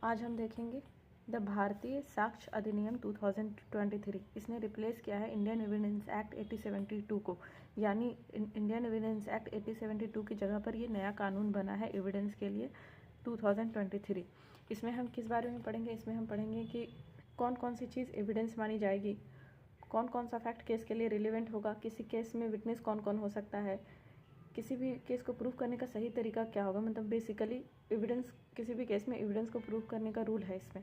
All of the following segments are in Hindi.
आज हम देखेंगे द भारतीय साक्ष्य अधिनियम 2023। इसने रिप्लेस किया है इंडियन एविडेंस एक्ट 1872 को, यानी इंडियन एविडेंस एक्ट 1872 की जगह पर ये नया कानून बना है एविडेंस के लिए 2023। इसमें हम किस बारे में पढ़ेंगे? इसमें हम पढ़ेंगे कि कौन कौन सी चीज़ एविडेंस मानी जाएगी, कौन कौन सा फैक्ट केस के लिए रिलेवेंट होगा, किसी केस में विटनेस कौन कौन हो सकता है, किसी भी केस को प्रूव करने का सही तरीका क्या होगा। मतलब बेसिकली एविडेंस, किसी भी केस में एविडेंस को प्रूव करने का रूल है इसमें।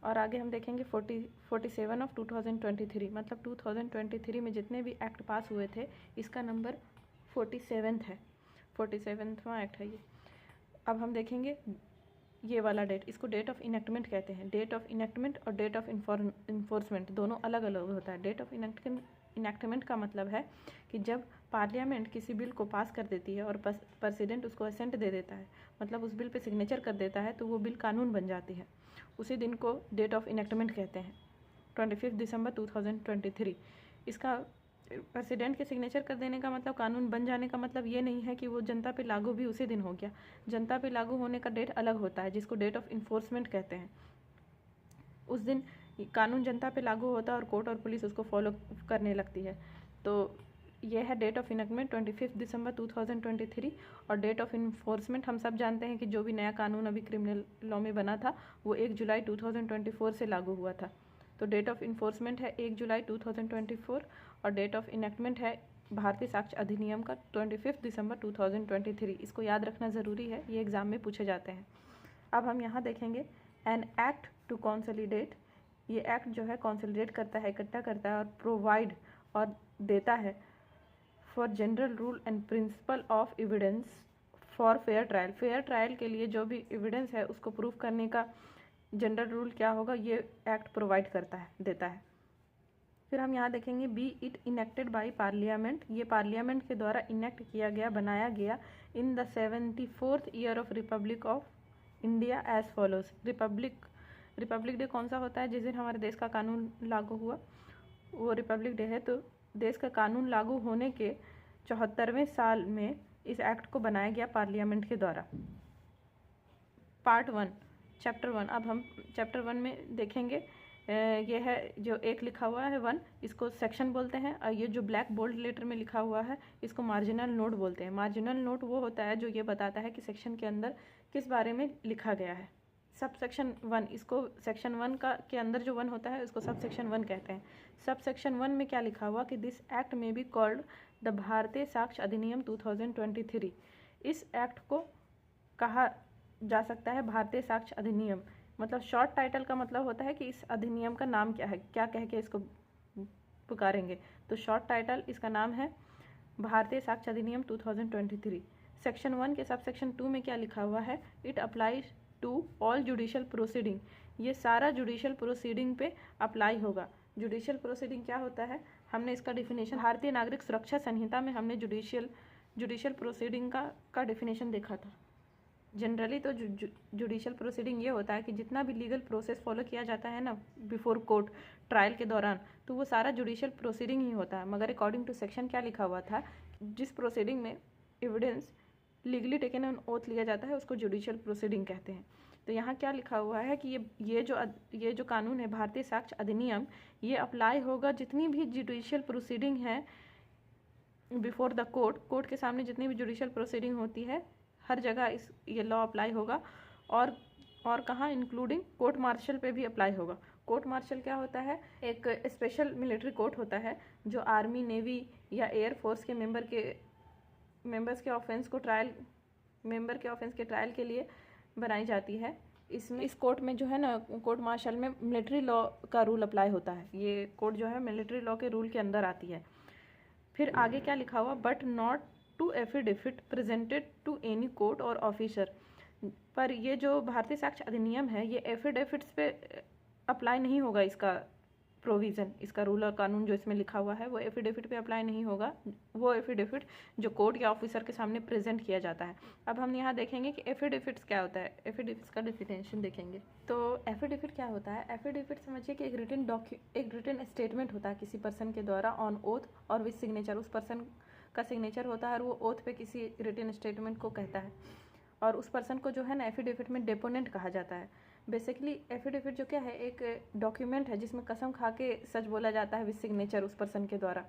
और आगे हम देखेंगे 47 ऑफ 2023, मतलब 2023 में जितने भी एक्ट पास हुए थे इसका नंबर 47 है, 47वां एक्ट है ये। अब हम देखेंगे ये वाला डेट, इसको डेट ऑफ इनेक्टमेंट कहते हैं। डेट ऑफ इनेक्टमेंट और डेट ऑफ इन्फोर्समेंट दोनों अलग अलग होता है। डेट ऑफ इनेक्टमेंट का मतलब है कि जब पार्लियामेंट किसी बिल को पास कर देती है और प्रेसिडेंट उसको असेंट दे देता है, मतलब उस बिल पे सिग्नेचर कर देता है, तो वो बिल कानून बन जाती है। उसी दिन को डेट ऑफ इनेक्टमेंट कहते हैं, 25 दिसंबर 2023। इसका प्रेसिडेंट के सिग्नेचर कर देने का मतलब, कानून बन जाने का मतलब ये नहीं है कि वो जनता पे लागू भी उसी दिन हो गया। जनता पे लागू होने का डेट अलग होता है, जिसको डेट ऑफ इन्फोर्समेंट कहते हैं। उस दिन कानून जनता पे लागू होता है और कोर्ट और पुलिस उसको फॉलो करने लगती है। तो यह है डेट ऑफ इनेक्टमेंट 25 दिसंबर 2023। और डेट ऑफ इन्फोर्समेंट हम सब जानते हैं कि जो भी नया कानून अभी क्रिमिनल लॉ में बना था वो 1 जुलाई 2024 से लागू हुआ था। तो डेट ऑफ इन्फोर्समेंट है 1 जुलाई 2024 और डेट ऑफ इनेक्टमेंट है भारतीय साक्ष्य अधिनियम का 25 दिसंबर 2023। इसको याद रखना ज़रूरी है, ये एग्ज़ाम में पूछे जाते हैं। अब हम यहाँ देखेंगे एन एक्ट टू कॉन्सोलिडेट। ये एक्ट जो है कॉन्सोलिडेट करता है, इकट्ठा करता है और प्रोवाइड और देता है for general rule and principle of evidence for fair trial. Fair trial के लिए जो भी एविडेंस है उसको प्रूफ करने का जनरल रूल क्या होगा, ये एक्ट प्रोवाइड करता है, देता है। फिर हम यहाँ देखेंगे be it enacted by parliament. ये पार्लियामेंट के द्वारा इनेक्ट किया गया, बनाया गया in the 74th year of republic of India as follows. Republic day कौन सा होता है? जिस दिन हमारे देश का कानून लागू हुआ वो रिपब्लिक डे है। तो देश का कानून लागू होने के 74वें साल में इस एक्ट को बनाया गया पार्लियामेंट के द्वारा। Part 1 chapter 1। अब हम चैप्टर 1 में देखेंगे, ये है जो एक लिखा हुआ है 1, इसको सेक्शन बोलते हैं। और ये जो ब्लैक बोल्ड लेटर में लिखा हुआ है इसको मार्जिनल नोट बोलते हैं। मार्जिनल नोट वो होता है जो ये बताता है कि सेक्शन के अंदर किस बारे में लिखा गया है। सब सेक्शन 1, इसको सेक्शन 1 का के अंदर जो 1 होता है उसको सब सेक्शन 1 कहते हैं। सब सेक्शन 1 में क्या लिखा हुआ कि दिस एक्ट में बी कॉल्ड द भारतीय साक्ष्य अधिनियम 2023। इस एक्ट को कहा जा सकता है भारतीय साक्ष्य अधिनियम। मतलब शॉर्ट टाइटल का मतलब होता है कि इस अधिनियम का नाम क्या है, क्या कह के इसको पुकारेंगे। तो शॉर्ट टाइटल इसका नाम है भारतीय साक्ष्य अधिनियम 2023। सेक्शन 1 के सब सेक्शन 2 में क्या लिखा हुआ है? It applies to all judicial proceeding. ये सारा जुडिशियल प्रोसीडिंग पे अप्लाई होगा। जुडिशियल प्रोसीडिंग क्या होता है? हमने इसका डिफिनेशन भारतीय नागरिक सुरक्षा संहिता में हमने जुडिशियल प्रोसीडिंग का डिफिनेशन देखा था। जनरली तो जुडिशियल प्रोसीडिंग ये होता है कि जितना भी लीगल प्रोसेस फॉलो किया जाता है ना बिफोर कोर्ट, ट्रायल के दौरान, तो वो सारा जुडिशियल प्रोसीडिंग ही होता है। मगर अकॉर्डिंग टू सेक्शन क्या लिखा हुआ था, जिस प्रोसीडिंग में evidence legally taken on oath लिया जाता है उसको जुडिशियल प्रोसीडिंग कहते हैं। तो यहाँ क्या लिखा हुआ है कि ये जो कानून है भारतीय साक्ष्य अधिनियम, ये अप्लाई होगा जितनी भी जुडिशियल प्रोसीडिंग है बिफोर द कोर्ट के सामने जितनी भी जुडिशियल प्रोसीडिंग होती है हर जगह ये लॉ अप्लाई होगा। और कहाँ? इंक्लूडिंग कोर्ट मार्शल पे भी अप्लाई होगा। कोर्ट मार्शल क्या होता है? एक स्पेशल मिलिट्री कोर्ट होता है जो आर्मी, नेवी या एयरफोर्स के मेंबर्स के ऑफेंस के ट्रायल के लिए बनाई जाती है। इस कोर्ट में जो है ना, कोर्ट मार्शल में मिलिट्री लॉ का रूल अप्लाई होता है। ये कोर्ट जो है मिलिट्री लॉ के रूल के अंदर आती है। फिर आगे क्या लिखा हुआ? But not to affidavit presented to any court और ऑफिसर। पर ये जो भारतीय साक्ष्य अधिनियम है ये एफिडेविट्स पे अप्लाई नहीं होगा। इसका प्रोविज़न, इसका रूल और कानून जो इसमें लिखा हुआ है वो एफिडेविट पे अप्लाई नहीं होगा। वो एफिडेविट जो कोर्ट या ऑफिसर के सामने प्रेजेंट किया जाता है। अब हम यहाँ देखेंगे कि एफिडेविट्स क्या होता है। एफिडेविट्स का डेफिनेशन देखेंगे। तो एफिडेविट क्या होता है? एफिडेविट समझिए कि एक रिटन स्टेटमेंट होता है किसी पर्सन के द्वारा ऑन ओथ और विथ सिग्नेचर। उस पर्सन का सिग्नेचर होता है और वो ओथ पे किसी रिटन स्टेटमेंट को कहता है। और उस पर्सन को जो है ना एफिडेविट में डेपोनेंट कहा जाता है। बेसिकली एफिडेविट जो क्या है, एक डॉक्यूमेंट है जिसमें कसम खा के सच बोला जाता है विद सिग्नेचर उस पर्सन के द्वारा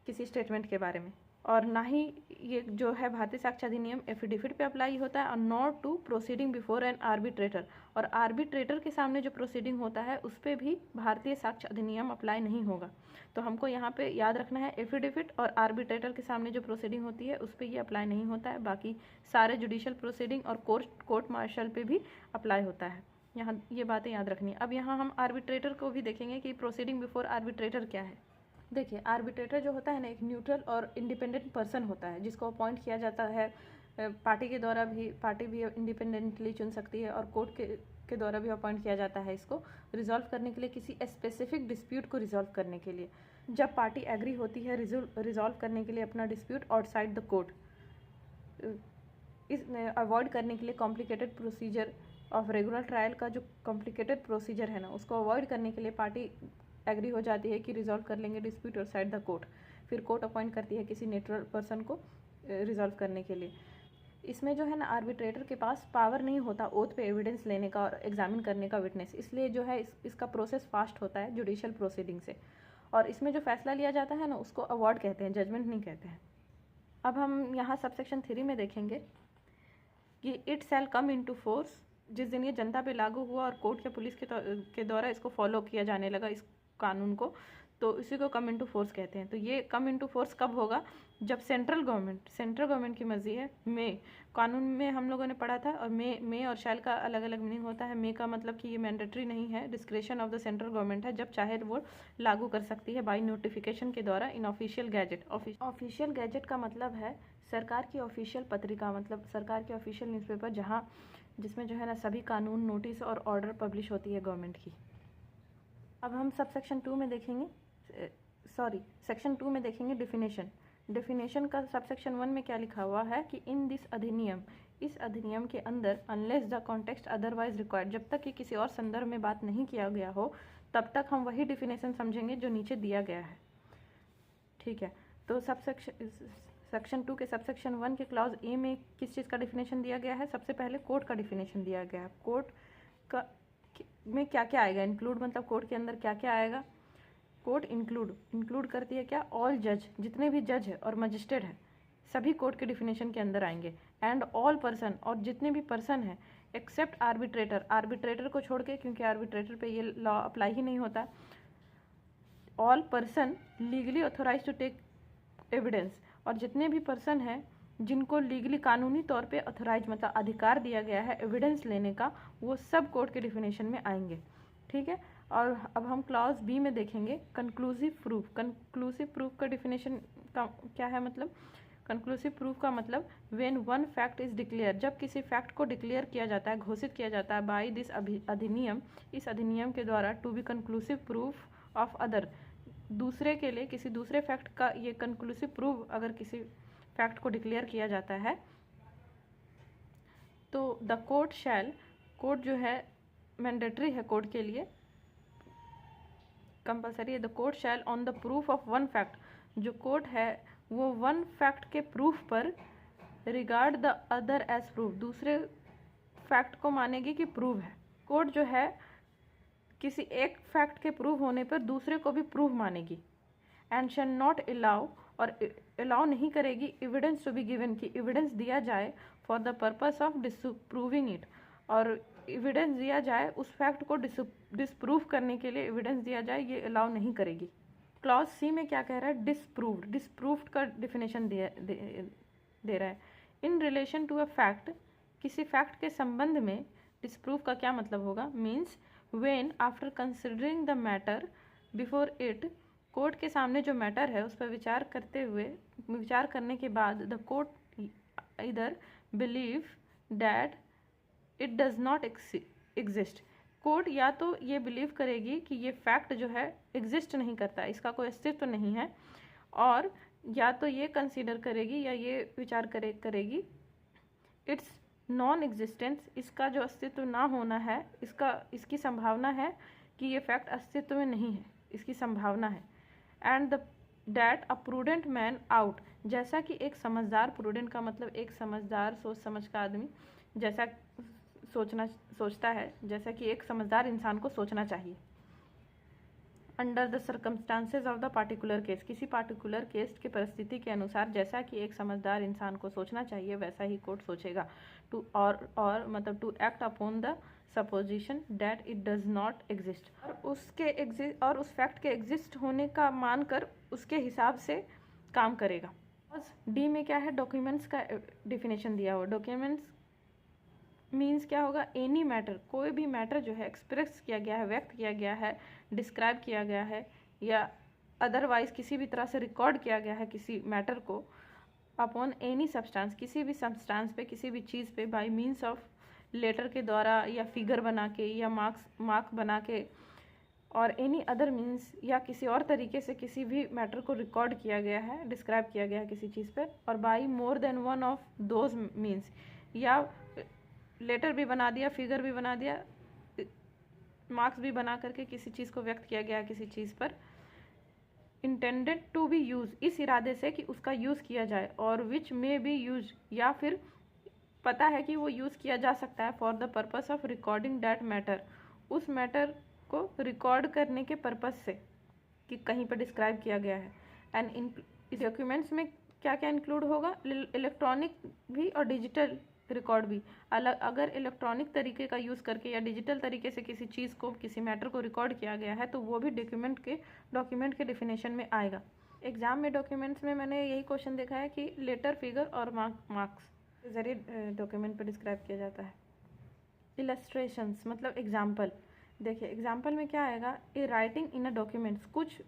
किसी स्टेटमेंट के बारे में। और ना ही ये जो है भारतीय साक्ष्य अधिनियम एफिडेविट पे अप्लाई होता है और not to proceeding before an arbitrator. और आर्बिट्रेटर के सामने जो प्रोसीडिंग होता है उस पर भी भारतीय साक्ष्य अधिनियम अप्लाई नहीं होगा। तो हमको यहाँ पे याद रखना है एफिडेविट और आर्बिट्रेटर के सामने जो प्रोसीडिंग होती है उस पर ये अप्लाई नहीं होता है। बाकी सारे जुडिशियल प्रोसीडिंग और कोर्ट मार्शल पे भी अप्लाई होता है। यहाँ ये बातें याद रखनी है। अब यहाँ हम आर्बिट्रेटर को भी देखेंगे कि प्रोसीडिंग बिफोर आर्बिट्रेटर क्या है। देखिए, आर्बिट्रेटर जो होता है ना, एक न्यूट्रल और इंडिपेंडेंट पर्सन होता है जिसको अपॉइंट किया जाता है पार्टी के द्वारा भी। पार्टी भी इंडिपेंडेंटली चुन सकती है और कोर्ट के द्वारा भी अपॉइंट किया जाता है इसको रिजॉल्व करने के लिए, किसी स्पेसिफिक डिस्प्यूट को रिजॉल्व करने के लिए। जब पार्टी एग्री होती है रिजॉल्व करने के लिए अपना डिस्प्यूट आउटसाइड द कोर्ट, इस अवॉइड करने के लिए complicated procedure of regular trial का जो कॉम्प्लिकेटेड प्रोसीजर है ना, उसको अवॉइड करने के लिए पार्टी एग्री हो जाती है कि रिजॉल्व कर लेंगे डिस्प्यूट आउटसाइड द कोर्ट। फिर कोर्ट अपॉइंट करती है किसी न्यूट्रल पर्सन को रिजॉल्व करने के लिए। इसमें जो है ना, आर्बिट्रेटर के पास पावर नहीं होता ओथ पे एविडेंस लेने का और एग्जामिन करने का विटनेस, इसलिए जो है इसका प्रोसेस फास्ट होता है जुडिशियल प्रोसीडिंग से। और इसमें जो फैसला लिया जाता है ना, उसको अवार्ड कहते हैं, जजमेंट नहीं कहते हैं। अब हम यहाँ सबसेक्शन 3 में देखेंगे कि it shell come into force, जिस दिन ये जनता पे लागू हुआ और कोर्ट या पुलिस के द्वारा इसको फॉलो किया जाने लगा इस कानून को, तो इसी को कम इनटू फोर्स कहते हैं। तो ये कम इनटू फोर्स कब होगा? जब सेंट्रल गवर्नमेंट की मर्जी है। मे कानून में हम लोगों ने पढ़ा था, और मे और शैल का अलग अलग मीनिंग होता है। मे का मतलब कि ये मैंडेटरी नहीं है, discretion of the central government है, जब चाहे वो लागू कर सकती है बाई नोटिफिकेशन के द्वारा इन ऑफिशियल गैजेट। ऑफिशियल गैजेट का मतलब है सरकार की ऑफिशियल पत्रिका, मतलब सरकार की ऑफिशियल न्यूज़पेपर जिसमें जो है ना सभी कानून, नोटिस और ऑर्डर पब्लिश होती है गवर्नमेंट की। अब हम सब सेक्शन 2 में देखेंगे, सेक्शन 2 में देखेंगे डिफिनेशन का। सब सेक्शन 1 में क्या लिखा हुआ है कि इन दिस अधिनियम, इस अधिनियम के अंदर unless the context otherwise required, जब तक कि किसी और संदर्भ में बात नहीं किया गया हो तब तक हम वही डिफिनेशन समझेंगे जो नीचे दिया गया है। ठीक है, तो सेक्शन 2 के सबसेक्शन 1 के क्लॉज ए में किस चीज़ का डिफिनेशन दिया गया है? सबसे पहले कोर्ट का डिफिनेशन दिया गया है। कोर्ट का में क्या क्या आएगा? इंक्लूड मतलब कोर्ट के अंदर क्या क्या आएगा? कोर्ट इंक्लूड करती है क्या? ऑल जज, जितने भी जज है और मजिस्ट्रेट है सभी कोर्ट के डिफिनेशन के अंदर आएंगे। एंड ऑल पर्सन, और जितने भी पर्सन है एक्सेप्ट आर्बिट्रेटर को छोड़ के, क्योंकि आर्बिट्रेटर पे ये लॉ अप्लाई ही नहीं होता। All person legally authorise to take evidence, और जितने भी पर्सन हैं जिनको लीगली कानूनी तौर पे ऑथराइज मतलब अधिकार दिया गया है एविडेंस लेने का, वो सब कोर्ट के डिफिनेशन में आएंगे। ठीक है, और अब हम क्लॉज बी में देखेंगे कंक्लूसिव प्रूफ का डिफिनेशन का क्या है? मतलब कंक्लूसिव प्रूफ का मतलब when one fact is declare, जब किसी फैक्ट को डिक्लेयर किया जाता है, घोषित किया जाता है बाय दिस अधिनियम, इस अधिनियम के द्वारा, to be conclusive proof of other, दूसरे के लिए किसी दूसरे फैक्ट का ये कंक्लूसिव प्रूफ अगर किसी फैक्ट को डिक्लेयर किया जाता है तो द कोर्ट जो है मैंडेटरी है, कोर्ट के लिए कंपलसरी है। The court shall on the proof of one fact, जो कोर्ट है वो वन फैक्ट के प्रूफ पर regard the other as proof, दूसरे फैक्ट को मानेगी कि प्रूव है। कोर्ट जो है किसी एक फैक्ट के प्रूव होने पर दूसरे को भी प्रूव मानेगी। एंड शैल नॉट अलाउ, और अलाउ नहीं करेगी एविडेंस टू बी गिवन, कि एविडेंस दिया जाए for the purpose of disproving it, और एविडेंस दिया जाए उस फैक्ट को डिसप्रूव करने के लिए एविडेंस दिया जाए, ये अलाउ नहीं करेगी। क्लॉज सी में क्या कह रहा है? डिसप्रूव्ड का डिफिनेशन दे रहा है। In relation to a fact, किसी फैक्ट के संबंध में डिसप्रूव का क्या मतलब होगा? Means when after considering the matter before it, court के सामने जो मैटर है उस पर विचार करने के बाद द कोर्ट इधर believe that it does not exist, court या तो ये बिलीव करेगी कि ये फैक्ट जो है एग्जिस्ट नहीं करता, इसका कोई अस्तित्व नहीं है, और या तो ये कंसीडर करेगी या ये विचार करेगी इट्स नॉन एग्जिस्टेंस, इसका जो अस्तित्व ना होना है, इसकी संभावना है कि ये फैक्ट अस्तित्व में नहीं है, इसकी संभावना है। And that a prudent man out, जैसा कि एक समझदार, प्रूडेंट का मतलब एक समझदार, सोच समझ का आदमी, जैसा सोचता है जैसा कि एक समझदार इंसान को सोचना चाहिए। Under the circumstances of the particular case, किसी पार्टिकुलर केस की परिस्थिति के अनुसार जैसा कि एक समझदार इंसान को सोचना चाहिए वैसा ही कोर्ट सोचेगा। टू और मतलब to act upon the supposition that it does not exist, और उस फैक्ट के एग्जिस्ट होने का मानकर उसके हिसाब से काम करेगा। डी में क्या है, डॉक्यूमेंट्स का डिफिनेशन दिया हुआ। डॉक्यूमेंट्स मीन्स क्या होगा, एनी मैटर, कोई भी मैटर जो है एक्सप्रेस किया गया है, व्यक्त किया गया है, डिस्क्राइब किया गया है या अदरवाइज किसी भी तरह से रिकॉर्ड किया गया है किसी मैटर को, अपॉन एनी सब्सटेंस, किसी भी सब्सटेंस पे, किसी भी चीज़ पे, बाय मीन्स ऑफ लेटर के द्वारा या फिगर बना के या मार्क बना के और एनी अदर मीन्स या किसी और तरीके से किसी भी मैटर को रिकॉर्ड किया गया है, डिस्क्राइब किया गया है किसी चीज़ पर, और by more than one of those means, या लेटर भी बना दिया, फिगर भी बना दिया, मार्क्स भी बना करके किसी चीज़ को व्यक्त किया गया है किसी चीज़ पर, इंटेंडेड टू बी यूज, इस इरादे से कि उसका यूज़ किया जाए, और विच मे बी यूज, या फिर पता है कि वो यूज़ किया जा सकता है for the purpose of recording that matter, उस मैटर को रिकॉर्ड करने के पर्पस से कि कहीं पर डिस्क्राइब किया गया है। एंड इन डॉक्यूमेंट्स में क्या क्या इंक्लूड होगा, इलेक्ट्रॉनिक भी और डिजिटल रिकॉर्ड भी। अगर इलेक्ट्रॉनिक तरीके का यूज़ करके या डिजिटल तरीके से किसी चीज़ को, किसी मैटर को रिकॉर्ड किया गया है तो वो भी डॉक्यूमेंट के डिफिनेशन में आएगा। एग्जाम में डॉक्यूमेंट्स में मैंने यही क्वेश्चन देखा है कि लेटर, फिगर और मार्क्स के जरिए डॉक्यूमेंट पर डिस्क्राइब किया जाता है। इलस्ट्रेशंस मतलब एग्जाम्पल। देखिए एग्जाम्पल में क्या आएगा, ए राइटिंग इन अ डॉक्यूमेंट्स, कुछ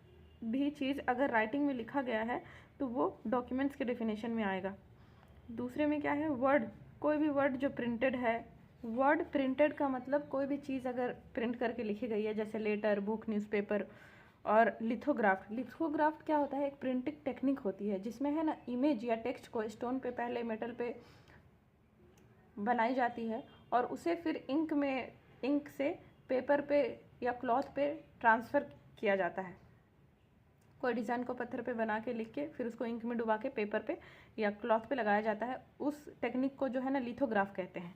भी चीज़ अगर राइटिंग में लिखा गया है तो वो डॉक्यूमेंट्स के डिफिनेशन में आएगा। दूसरे में क्या है, वर्ड, कोई भी वर्ड जो प्रिंटेड है। वर्ड प्रिंटेड का मतलब कोई भी चीज़ अगर प्रिंट करके लिखी गई है, जैसे लेटर, बुक, न्यूज़पेपर। और लिथोग्राफ्ट क्या होता है, एक प्रिंटिंग टेक्निक होती है जिसमें है ना इमेज या टेक्स्ट को स्टोन पे, पहले मेटल पे बनाई जाती है और उसे फिर इंक से पेपर पे या क्लॉथ पे ट्रांसफ़र किया जाता है। कोई डिज़ाइन को पत्थर पे बना के लिख के फिर उसको इंक में डुबा के पेपर पे या क्लॉथ पे लगाया जाता है, उस टेक्निक को जो है ना लिथोग्राफ कहते हैं।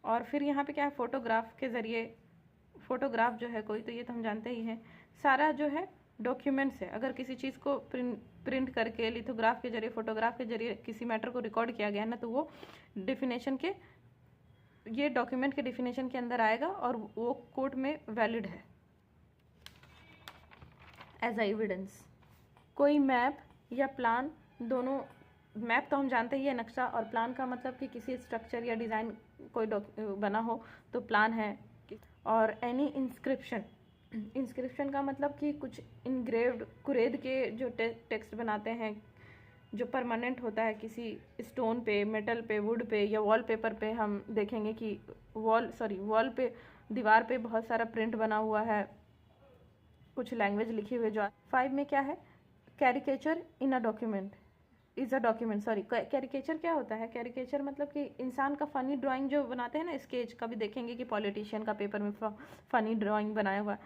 और फिर यहाँ पे क्या है, फोटोग्राफ के ज़रिए, फोटोग्राफ जो है कोई, तो ये तो हम जानते ही हैं, सारा जो है डॉक्यूमेंट्स है। अगर किसी चीज़ को प्रिंट करके लिथोग्राफ के जरिए, फोटोग्राफ के जरिए किसी मैटर को रिकॉर्ड किया गया है ना, तो वो डिफिनेशन के, ये डॉक्यूमेंट के डिफिनेशन के अंदर आएगा और वो कोर्ट में वैलिड है एज अ एविडेंस। कोई मैप या प्लान, दोनों, मैप तो हम जानते ही है नक्शा, और प्लान का मतलब कि किसी स्ट्रक्चर या डिज़ाइन कोई बना हो तो प्लान है। और एनी इंस्क्रिप्शन का मतलब कि कुछ इनग्रेव्ड, कुरेद के जो टेक्स्ट बनाते हैं, जो परमानेंट होता है किसी स्टोन पे, मेटल पे, वुड पे या वॉलपेपर पे। हम देखेंगे कि वॉल पे, दीवार पे बहुत सारा प्रिंट बना हुआ है, कुछ लैंग्वेज लिखी हुई। जो 5 में क्या है, caricature in a document is a document. Caricature क्या होता है, कैरिकेचर मतलब कि इंसान का फनी ड्राइंग जो बनाते हैं ना, स्केच। कभी देखेंगे कि पॉलिटिशियन का पेपर में फनी ड्राइंग बनाया हुआ,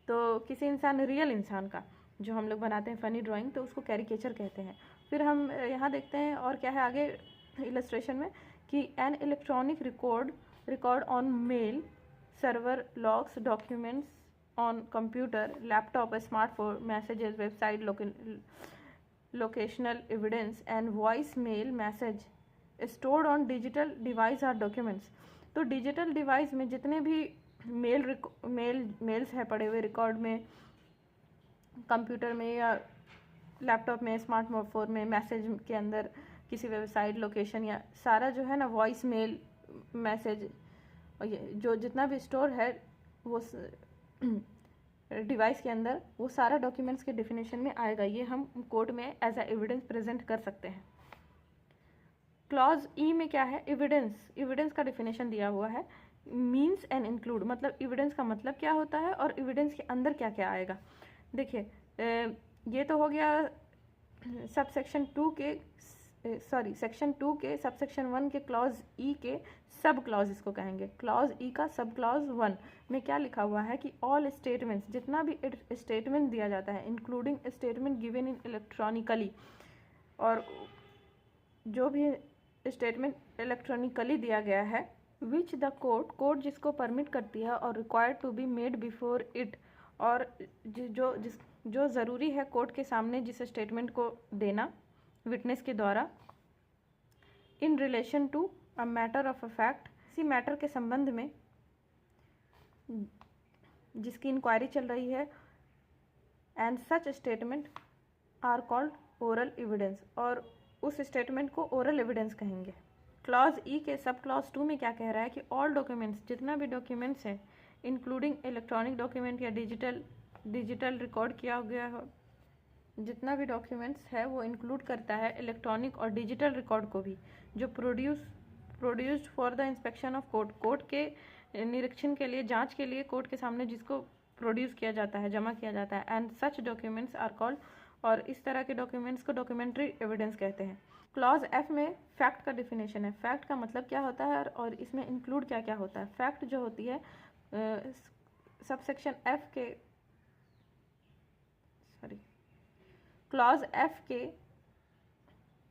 तो किसी रियल इंसान का जो हम लोग बनाते हैं फनी ड्राइंग, तो उसको कैरिकेचर कहते हैं। फिर हम यहाँ देखते हैं और क्या है आगे इलस्ट्रेशन में कि an electronic record on mail server, logs, documents on computer, laptop, smartphone, messages, website, locational evidence and voice mail message stored on digital device are documents। तो डिजिटल डिवाइस में जितने भी मेल्स है पड़े हुए रिकॉर्ड में, कंप्यूटर में या लैपटॉप में, स्मार्टफोन में, मैसेज के अंदर, किसी वेबसाइट, लोकेशन, या सारा जो है ना वॉइस मेल, मैसेज, जो जितना भी स्टोर है वो डिवाइस के अंदर, वो सारा डॉक्यूमेंट्स के डिफिनेशन में आएगा। ये हम कोर्ट में एज अ एविडेंस प्रेजेंट कर सकते हैं। क्लॉज ई में क्या है, एविडेंस का डिफिनेशन दिया हुआ है। मीन्स एंड इंक्लूड, मतलब एविडेंस का मतलब क्या होता है और एविडेंस के अंदर क्या क्या आएगा। देखिए ये तो हो गया सेक्शन 2 के सबसेक्शन 1 के क्लॉज ई के सब क्लॉज, इसको कहेंगे क्लॉज ई का सब क्लॉज 1 में क्या लिखा हुआ है कि ऑल स्टेटमेंट्स, जितना भी स्टेटमेंट दिया जाता है, including statement given in electronically, और जो भी स्टेटमेंट इलेक्ट्रॉनिकली दिया गया है विच द कोर्ट जिसको परमिट करती है और required to be made before it, और जो ज़रूरी है कोर्ट के सामने जिस स्टेटमेंट को देना विटनेस के द्वारा, in relation to a matter of a fact, इसी मैटर के संबंध में जिसकी इंक्वायरी चल रही है, and such statement are called oral evidence, और उस स्टेटमेंट को ओरल एविडेंस कहेंगे। क्लॉज ई के सब क्लॉज 2 में क्या कह रहा है कि ऑल डॉक्यूमेंट्स, जितना भी डॉक्यूमेंट्स है इंक्लूडिंग इलेक्ट्रॉनिक डॉक्यूमेंट या डिजिटल रिकॉर्ड किया गया हो, जितना भी डॉक्यूमेंट्स है वो इंक्लूड करता है इलेक्ट्रॉनिक और डिजिटल रिकॉर्ड को भी, जो produced for the inspection of court के निरीक्षण के लिए, जांच के लिए कोर्ट के सामने जिसको प्रोड्यूस किया जाता है, जमा किया जाता है, and such documents are called, और इस तरह के डॉक्यूमेंट्स को डॉक्यूमेंट्री एविडेंस कहते हैं। क्लॉज एफ में फैक्ट का डिफिनेशन है, फैक्ट का मतलब क्या होता है और इसमें इंक्लूड क्या क्या होता है। फैक्ट जो होती है सबसेक्शन एफ के क्लॉज एफ के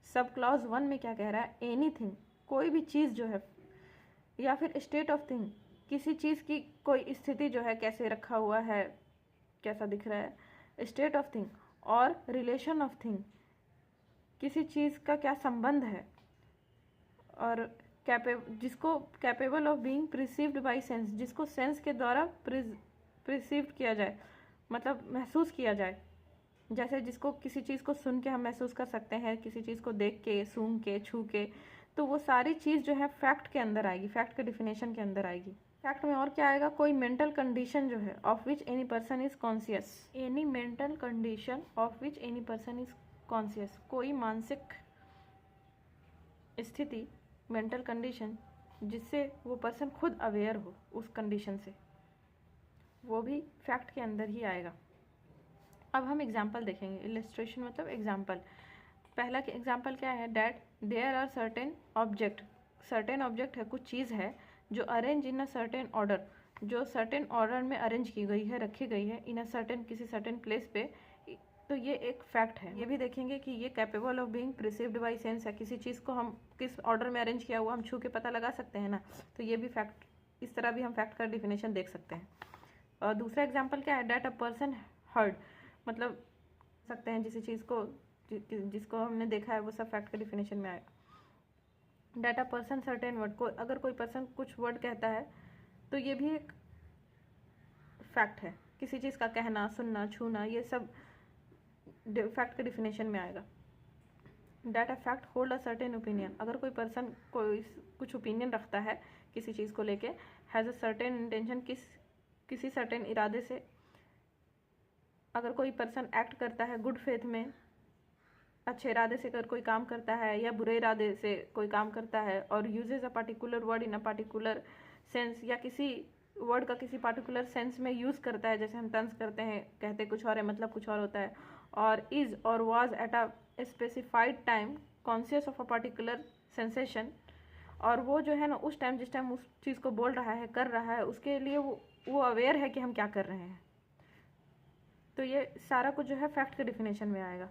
सब क्लॉज 1 में क्या कह रहा है, एनीथिंग, कोई भी चीज़ जो है, या फिर स्टेट ऑफ थिंग, किसी चीज़ की कोई स्थिति जो है, कैसे रखा हुआ है, कैसा दिख रहा है, स्टेट ऑफ थिंग, और रिलेशन ऑफ थिंग, किसी चीज़ का क्या संबंध है, और जिसको capable of being perceived by sense, जिसको सेंस के द्वारा प्रिसीव्ड किया जाए, मतलब महसूस किया जाए, जैसे जिसको किसी चीज़ को सुन के हम महसूस कर सकते हैं, किसी चीज़ को देख के, सूंघ के, छू के, तो वो सारी चीज़ जो है फैक्ट के अंदर आएगी, फैक्ट के डिफिनेशन के अंदर आएगी। फैक्ट में और क्या आएगा, कोई मेंटल कंडीशन जो है of which any person is conscious, any mental condition of which any person is conscious, कोई मानसिक स्थिति, मेंटल कंडीशन जिससे वो पर्सन खुद अवेयर हो उस कंडीशन से, वो भी फैक्ट के अंदर ही आएगा। अब हम एग्जाम्पल देखेंगे, इलस्ट्रेशन मतलब एग्जाम्पल। पहला एग्जाम्पल क्या है, that there are certain object, certain object है, कुछ चीज़ है जो arrange in a certain order, जो सर्टेन ऑर्डर में अरेंज की गई है, रखी गई है, इन अ सर्टेन, किसी सर्टेन प्लेस पे, तो ये एक फैक्ट है। ये भी देखेंगे कि ये capable of being perceived by sense है, किसी चीज़ को हम किस ऑर्डर में अरेंज किया हुआ हम छू के पता लगा सकते हैं ना, तो ये भी फैक्ट, इस तरह भी हम फैक्ट का डिफिनेशन देख सकते हैं। और दूसरा एग्जाम्पल क्या है, डैट अ पर्सन हर्ड, मतलब सकते हैं जिस चीज़ को जिसको हमने देखा है वो सब फैक्ट के डिफिनेशन में आएगा। डाटा पर्सन सर्टेन वर्ड को, अगर कोई पर्सन कुछ वर्ड कहता है तो ये भी एक फैक्ट है, किसी चीज़ का कहना, सुनना, छूना, ये सब फैक्ट के डिफिनेशन में आएगा। Data fact hold a certain opinion, अगर कोई पर्सन कुछ ओपिनियन रखता है किसी चीज़ को लेके, हैज़ अ सर्टेन इंटेंशन, किसी सर्टेन इरादे से, अगर कोई पर्सन एक्ट करता है गुड फेथ में, अच्छे इरादे से अगर कोई काम करता है या बुरे इरादे से कोई काम करता है, और usage a particular word in a particular sense, या किसी वर्ड का किसी पर्टिकुलर सेंस में यूज़ करता है, जैसे हम तंज करते हैं, कहते कुछ और है मतलब कुछ और होता है, और इज़ और was at a specified time conscious of a particular sensation, और वो जो है ना उस टाइम, जिस टाइम उस चीज़ को बोल रहा है, कर रहा है, उसके लिए वो अवेयर है कि हम क्या कर रहे हैं, तो ये सारा कुछ जो है फैक्ट के डिफिनेशन में आएगा।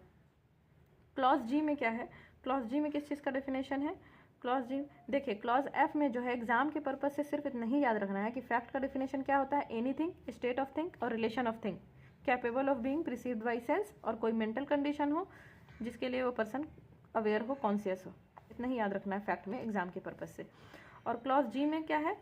क्लॉज जी में क्या है, क्लॉज जी में किस चीज़ का डिफिनेशन है, क्लॉज जी देखिए, क्लॉज एफ में जो है एग्जाम के पर्पज से सिर्फ इतना ही याद रखना है कि फैक्ट का डिफिनेशन क्या होता है, एनीथिंग, स्टेट ऑफ थिंग और relation of thing, capable of being perceived by sense, और कोई मेंटल कंडीशन हो जिसके लिए वो पर्सन अवेयर हो, कॉन्शियस हो, इतना ही याद रखना है फैक्ट में एग्जाम के पर्पज से। और क्लॉज जी में क्या है,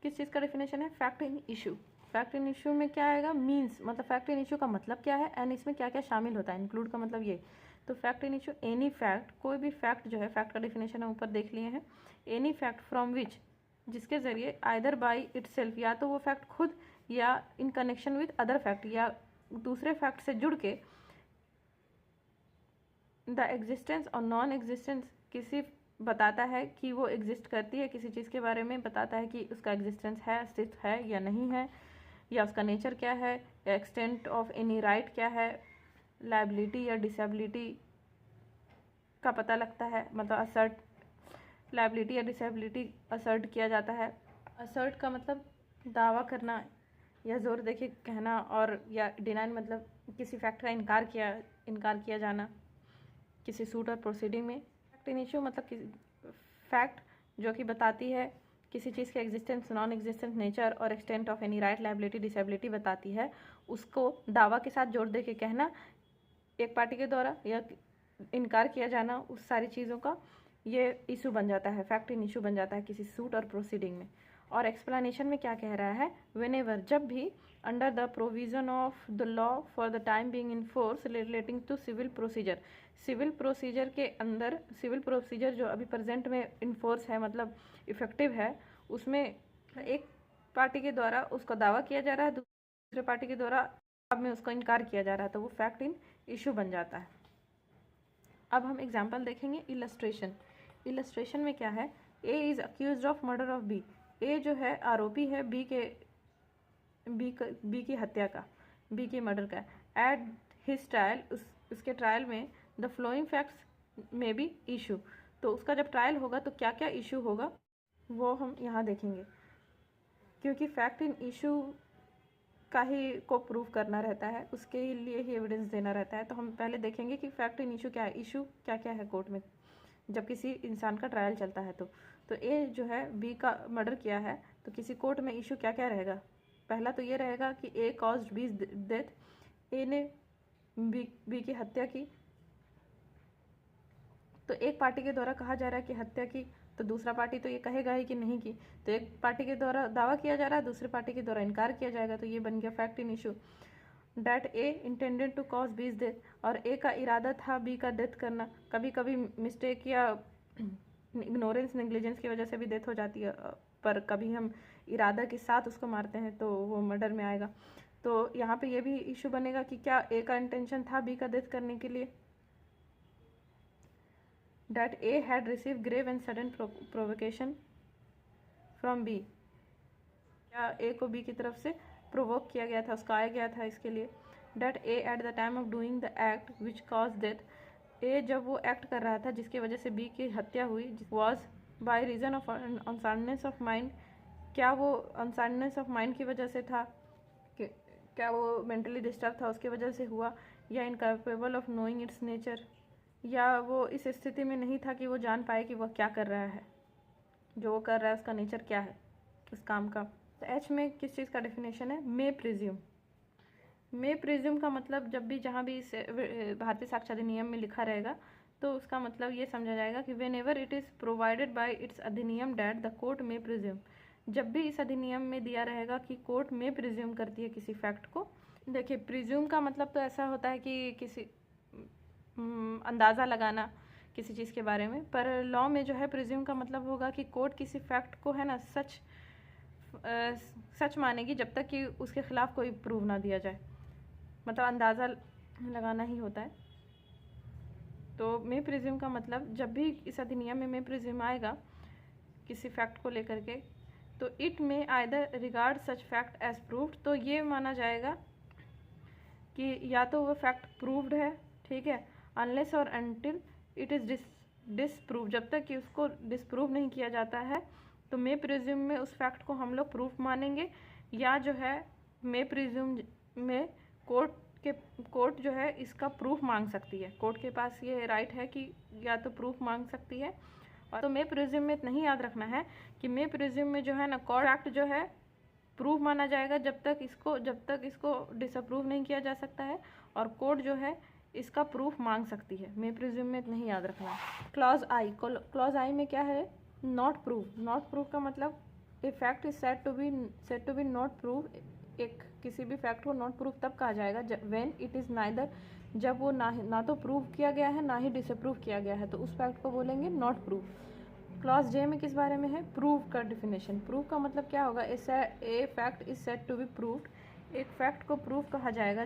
किस चीज़ का डिफिनेशन है, fact in issue, fact in issue में क्या आएगा, मीन्स, मतलब फैक्ट इन इशू का मतलब क्या है, एंड इसमें क्या क्या शामिल होता है, इंक्लूड का मतलब ये, तो fact in issue any fact, कोई भी फैक्ट जो है, फैक्ट का डिफिनेशन हम ऊपर देख लिए हैं, एनी फैक्ट फ्रॉम विच, जिसके जरिए आइदर बाय इटसेल्फ, या तो वो फैक्ट खुद, या in connection with other fact, या दूसरे फैक्ट से जुड़ के, द एग्जिस्टेंस और नॉन एग्जिस्टेंस, किसी बताता है कि वो एग्जिस्ट करती है, किसी चीज़ के बारे में बताता है कि उसका एग्जिस्टेंस है, अस्तित्व है या नहीं है, या उसका नेचर क्या है, या एक्सटेंट ऑफ एनी राइट क्या है, लायबिलिटी या डिसेबिलिटी का पता लगता है, मतलब असर्ट, लायबिलिटी या डिसेबिलिटी असर्ट किया जाता है। असर्ट का मतलब दावा करना या जोर देके कहना, और या डिनाइन मतलब किसी फैक्ट का इनकार किया जाना किसी सूट और प्रोसीडिंग में। फैक्ट इन इशू मतलब फैक्ट जो कि बताती है किसी चीज़ के एग्जिस्टेंस, नॉन एग्जिस्टेंस, नेचर और extent of any right, liability, disability बताती है, उसको दावा के साथ जोड़ दे के कहना एक पार्टी के द्वारा या इनकार किया जाना उस सारी चीज़ों का, ये इशू बन जाता है, फैक्ट इन इशू बन जाता है किसी सूट और प्रोसीडिंग में। और एक्सप्लेनेशन में क्या कह रहा है, व्हेनेवर, जब भी, under the provision of the law for the time being in force relating to civil procedure, civil procedure के अंदर, सिविल प्रोसीजर जो अभी प्रेजेंट में इन फोर्स है, मतलब इफेक्टिव है, उसमें एक पार्टी के द्वारा उसका दावा किया जा रहा है, दूसरे पार्टी के द्वारा अब में उसका इनकार किया जा रहा है, तो वो फैक्ट इन इशू बन जाता है। अब हम एग्जाम्पल देखेंगे। इलस्ट्रेशन, इलस्ट्रेशन में क्या है, A is accused of murder of B, A जो है आरोपी है बी की हत्या का, बी की मर्डर का। एट हिज ट्रायल, उसके ट्रायल में द फ्लोइंग फैक्ट्स में बी इशू, तो उसका जब ट्रायल होगा तो क्या क्या इशू होगा वो हम यहाँ देखेंगे, क्योंकि फैक्ट इन इशू का ही को प्रूव करना रहता है, उसके लिए ही एविडेंस देना रहता है। तो हम पहले देखेंगे कि फैक्ट इन इशू क्या है, इशू क्या क्या है कोर्ट में जब किसी इंसान का ट्रायल चलता है। तो ए जो है बी का मर्डर किया है, तो किसी कोर्ट में इशू क्या क्या रहेगा। पहला तो ये रहेगा कि ए कॉज्ड बी डेथ, ए ने बी की हत्या की, तो एक पार्टी के द्वारा कहा जा रहा है कि हत्या की, तो दूसरा पार्टी तो ये कहेगा ही कि नहीं की, तो एक पार्टी के द्वारा दावा किया जा रहा है, दूसरे पार्टी के द्वारा इनकार किया जाएगा, तो ये बन गया fact in issue. That A intended to cause B's death, और ए का इरादा था बी का डेथ करना। कभी कभी मिस्टेक या इग्नोरेंस, नेग्लिजेंस की वजह से भी डेथ हो जाती है, पर कभी हम इरादा के साथ उसको मारते हैं तो वो मर्डर में आएगा। तो यहाँ पे ये भी इशू बनेगा कि क्या ए का इंटेंशन था बी का डेथ करने के लिए। That A had received grave and sudden provocation from B, क्या A को B की तरफ से प्रोवोक किया गया था, उसका आया गया था इसके लिए। That A at the time of doing the act which caused death, A जब वो एक्ट कर रहा था जिसकी वजह से B की हत्या हुई, was by reason of unsoundness of mind, क्या वो अनसाउंडनेस ऑफ माइंड की वजह से था, क्या वो मेंटली डिस्टर्ब था उसकी वजह से हुआ, या incapable of knowing it's nature, या वो इस स्थिति में नहीं था कि वो जान पाए कि वह क्या कर रहा है, जो वो कर रहा है उसका नेचर क्या है उस काम का। तो एच में किस चीज़ का डेफिनेशन है, मे प्रिज्यूम। मे प्रिज्यूम का मतलब जब भी जहाँ भी इस भारतीय साक्ष्य अधिनियम में लिखा रहेगा तो उसका मतलब ये समझा जाएगा कि whenever it is provided by its अधिनियम that the court may presume, जब भी इस अधिनियम में दिया रहेगा कि कोर्ट में प्रिज्यूम करती है किसी फैक्ट को। देखिए प्रिज्यूम का मतलब तो ऐसा होता है कि किसी अंदाज़ा लगाना किसी चीज़ के बारे में, पर लॉ में जो है प्रिज्यूम का मतलब होगा कि कोर्ट किसी फैक्ट को है ना सच मानेगी जब तक कि उसके खिलाफ कोई प्रूव ना दिया जाए, मतलब अंदाज़ा लगाना ही होता है। तो मे प्रिज्यूम का मतलब जब भी इस अधिनियम में मे प्रिज्यूम आएगा किसी फैक्ट को लेकर के, तो इट में either regard such fact as proved, तो ये माना जाएगा कि या तो वो फैक्ट प्रूव्ड है, ठीक है, अनलेस और अनटिल इट इज़ डिसप्रूव, जब तक कि उसको डिसप्रूव नहीं किया जाता है तो मे प्रिज्यूम में उस फैक्ट को हम लोग प्रूफ मानेंगे। या जो है मे प्रिज्यूम में कोर्ट जो है इसका प्रूफ मांग सकती है, कोर्ट के पास ये राइट है कि या तो प्रूफ मांग सकती है। और तो मे प्रिज्यूम में नहीं याद रखना है कि मे प्रिज्यूम में जो है ना कोर्ट एक्ट जो है प्रूफ माना जाएगा जब तक इसको डिसअप्रूव नहीं किया जा सकता है, और कोर्ट जो है इसका प्रूफ मांग सकती है। मे प्रिज्यूम में नहीं याद रखना। क्लॉज आई में क्या है, नॉट प्रूव का मतलब a fact is said to be not prove, एक किसी भी फैक्ट को नॉट प्रूव तब कहा जाएगा व्हेन इट इज़ नाइदर, जब वो ना तो प्रूव किया गया है ना ही डिसअप्रूव किया गया है, तो उस फैक्ट को बोलेंगे नॉट प्रूव। क्लॉज जे में किस बारे में है, प्रूव का डिफिनेशन। प्रूव का मतलब क्या होगा, a fact is said to be proved, एक फैक्ट को प्रूव कहा जाएगा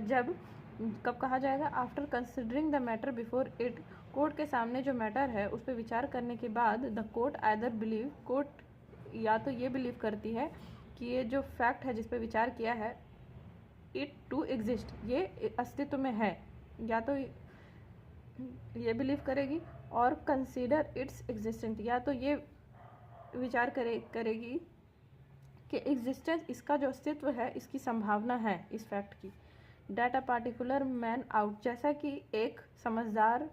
कब कहा जाएगा, after considering the matter before it, court के सामने जो मैटर है उस पर विचार करने के बाद the court either believe, court या तो ये बिलीव करती है कि ये जो फैक्ट है जिस पे विचार किया है इट टू एग्जिस्ट, ये अस्तित्व में है, या तो ये बिलीव करेगी, और कंसीडर इट्स एग्जिस्टेंट, या तो ये विचार करेगी कि एग्जिस्टेंस, इसका जो अस्तित्व है इसकी संभावना है इस फैक्ट की। That a particular man out, जैसा कि एक समझदार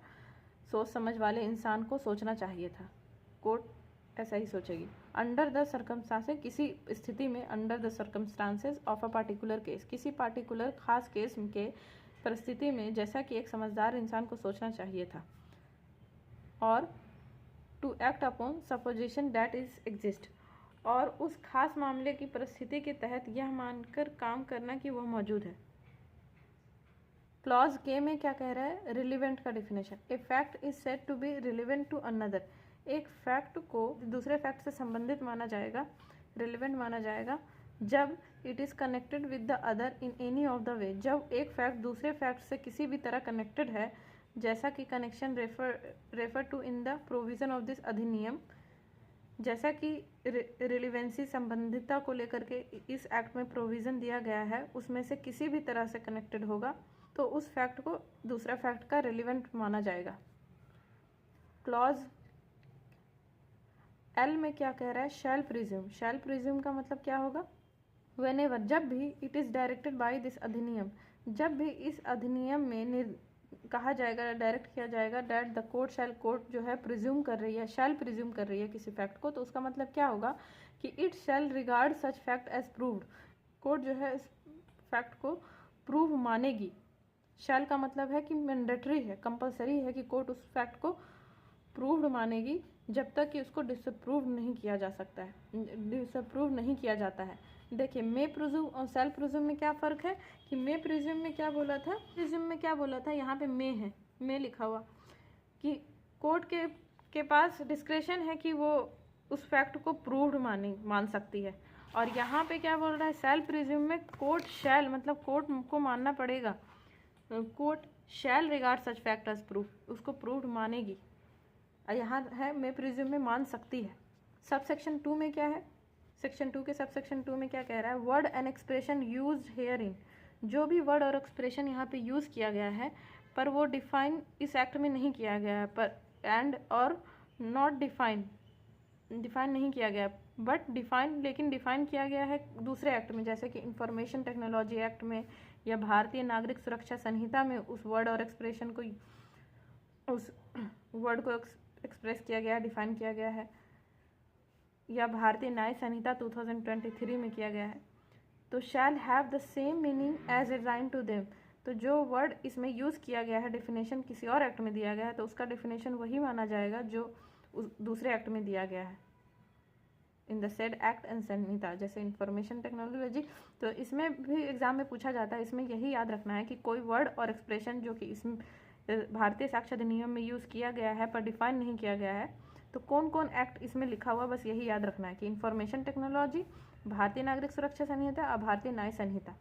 सोच समझ वाले इंसान को सोचना चाहिए था, कोर्ट ऐसा ही सोचेगी। अंडर द सर्कमस्टांसेस, किसी स्थिति में, under the circumstances of a particular case, किसी पार्टिकुलर खास केस के परिस्थिति में, जैसा कि एक समझदार इंसान को सोचना चाहिए था। और to act upon supposition that is exist, और उस खास मामले की परिस्थिति के तहत यह मानकर काम करना कि वह मौजूद है। क्लॉज के में क्या कह रहा है? रिलीवेंट का definition, a fact is said to be relevant to another, एक फैक्ट को दूसरे फैक्ट से संबंधित माना जाएगा, रिलेवेंट माना जाएगा, जब it is connected with the other in any of the way, जब एक फैक्ट दूसरे फैक्ट से किसी भी तरह कनेक्टेड है, जैसा कि connection refer to in the provision of this अधिनियम, जैसा कि रिलेवेंसी संबंधितता को लेकर के इस एक्ट में प्रोविज़न दिया गया है, उसमें से किसी भी तरह से कनेक्टेड होगा तो उस फैक्ट को दूसरा फैक्ट का रिलेवेंट माना जाएगा। क्लॉज एल में क्या कह रहा है? शैल प्रिज्यूम, शैल प्रिज्यूम का मतलब क्या होगा? व्हेनेवर, जब भी, it is directed by this अधिनियम, जब भी इस अधिनियम में कहा जाएगा, डायरेक्ट किया जाएगा, that the court shell, court जो है प्रिज्यूम कर रही है, शैल प्रिज्यूम कर रही है किसी फैक्ट को, तो उसका मतलब क्या होगा कि it shall regard such fact as proved, court जो है इस फैक्ट को प्रूव मानेगी। शैल का मतलब है कि मैंडेटरी है, कंपलसरी है कि कोर्ट उस फैक्ट को प्रूव्ड मानेगी जब तक कि उसको डिसअप्रूव नहीं किया जा सकता है, डिसअप्रूव नहीं किया जाता है। देखिए, मे प्रिज्यूम और सेल्फ प्रिज्यूम में क्या फ़र्क है कि मे प्रिज्यूम में क्या बोला था, प्रिज्यूम में क्या बोला था, यहाँ पे मे है, मे लिखा हुआ कि कोर्ट के पास डिस्क्रेशन है कि वो उस फैक्ट को प्रूव्ड मान सकती है, और यहाँ पे क्या बोल रहा है, सेल्फ प्रिज्यूम में कोर्ट शैल, मतलब कोर्ट को मानना पड़ेगा, court shall regard such fact as proof, उसको प्रूव्ड मानेगी। यहाँ है मे प्रिज्यूम में मान सकती है। सब सेक्शन 2 में क्या है? सेक्शन 2 के सब सेक्शन 2 में क्या कह रहा है? Word and expression used here in, जो भी वर्ड और एक्सप्रेशन यहाँ पे यूज़ किया गया है पर वो डिफाइन इस एक्ट में नहीं किया गया है, पर एंड और नॉट डिफाइन नहीं किया गया, बट डिफाइन, लेकिन डिफाइन किया गया है दूसरे एक्ट में, जैसे कि इंफॉर्मेशन टेक्नोलॉजी एक्ट में या भारतीय नागरिक सुरक्षा संहिता में उस वर्ड और एक्सप्रेशन को, उस वर्ड को एक्सप्रेस किया गया है, डिफाइन किया गया है, या भारतीय न्याय संहिता 2023 में किया गया है। तो shall have the same meaning as assign to them, तो जो वर्ड इसमें यूज़ किया गया है, डेफिनेशन किसी और एक्ट में दिया गया है, तो उसका डेफिनेशन वही माना जाएगा जो उस दूसरे एक्ट में दिया गया है, in the said act and संहिता। जैसे इंफॉर्मेशन टेक्नोलॉजी, तो इसमें भी एग्जाम में पूछा जाता है, इसमें यही याद रखना है कि कोई वर्ड और एक्सप्रेशन जो कि इसमें भारतीय साक्ष्य अधिनियम में यूज़ किया गया है पर डिफाइन नहीं किया गया है, तो कौन कौन एक्ट इसमें लिखा हुआ, बस यही याद रखना है कि इंफॉर्मेशन टेक्नोलॉजी, भारतीय नागरिक सुरक्षा संहिता और भारतीय न्याय संहिता।